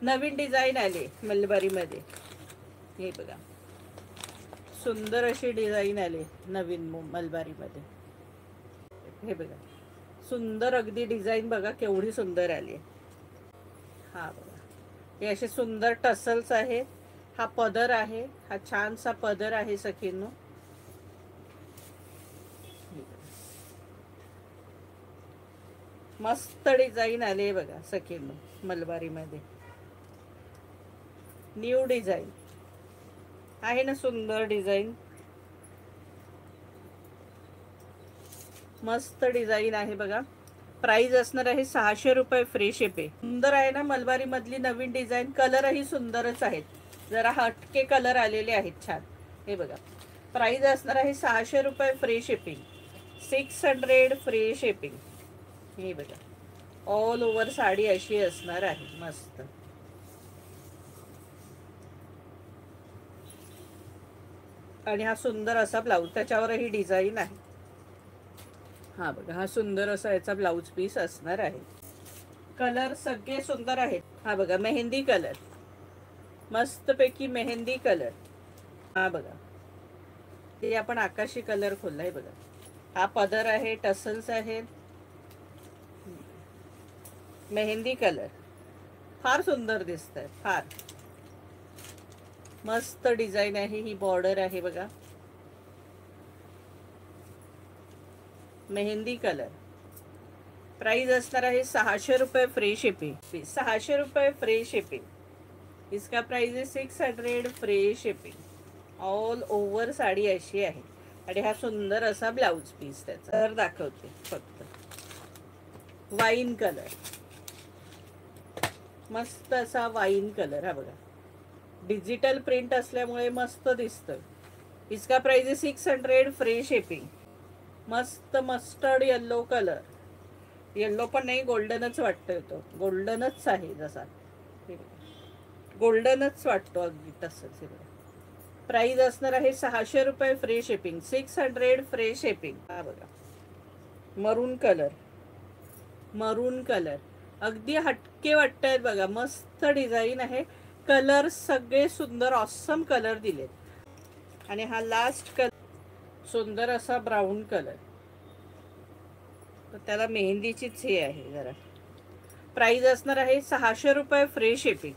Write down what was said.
नवीन design आले मलबारीमध्ये. हे बघा, सुंदर अशी डिझाईन आले नवीन मलबारीमध्ये. हे बघा, सुंदर अगदी डिझाईन बघा केवढी सुंदर आली. हा बघा, हे असे सुंदर टसल्स आहेत. हा पदर आहे, हा छानसा पदर आहे सखींनो. मस्त डिझाईन आले बघा सखींनो मलबारीमध्ये. न्यू डिझाईन आहे ना, सुंदर डिझाईन, मस्त डिझाईन आहे बघा. प्राइस असणार आहे 600 रुपये, फ्री शिपिंग. सुंदर आहे ना मलबारी मधली नवीन डिझाईन. कलरही सुंदरच आहेत, जरा हटके कलर आलेले आहेत छान. हे बघा, प्राइस असणार आहे 600 रुपये, फ्री शिपिंग. 600 free shipping. हे बघा, ऑल ओव्हर साडी अशी असणार आहे मस्त. आणि हा सुंदर असा ब्लाऊज, त्याच्यावरही डिझाईन आहे. हा बघा, हा सुंदर असा याचा ब्लाऊज पीस असणार आहे. कलर सगळे सुंदर आहेत. हा बघा, मेहंदी कलर, मस्तपैकी मेहंदी कलर. हा बघा, ते आपण आकाशी कलर खोललाय बघा. हा पदर आहे, टसल्स आहेत, मेहंदी कलर. फार सुंदर दिसत आहे, फार मस्त डिझाईन आहे. ही बॉर्डर आहे बघा, मेहंदी कलर. प्राइस असणार आहे 600 रुपये, फ्री शिपिंग. 600 रुपये फ्री शिपिंग. इसका प्राइस आहे 600 free shipping. All over sari अशी आहे. आणि हा सुंदर असा ब्लाऊज पीस त्याचा. तर दाखवते फक्त, वाईन कलर, मस्त असा वाईन कलर. हा बघा, डिजिटल प्रिंट असल्यामुळे मस्त दिसतं. इसका प्राइस आहे 600 फ्री शिपिंग. मस्त मस्टर्ड येल्लो कलर. येल्लो पण नाही, गोल्डनच वाटतोय तो, गोल्डनच आहे जसा, गोल्डनच वाटतो अगदी तसंच. प्राइस असणार आहे 600 रुपये, फ्री शिपिंग. 600 free shipping. हा बघा, मरून कलर, मरून कलर अगदी हटके वाटत आहेत बघा. मस्त डिझाईन आहे. कलर सगळे सुंदर ऑसम कलर दिलेत. आणि हा लास्ट कलर सुंदर असा ब्राऊन कलर, त्याला मेहंदीचीच हे आहे जरा. प्राइस असणार आहे 600 रुपये, फ्री शिपिंग.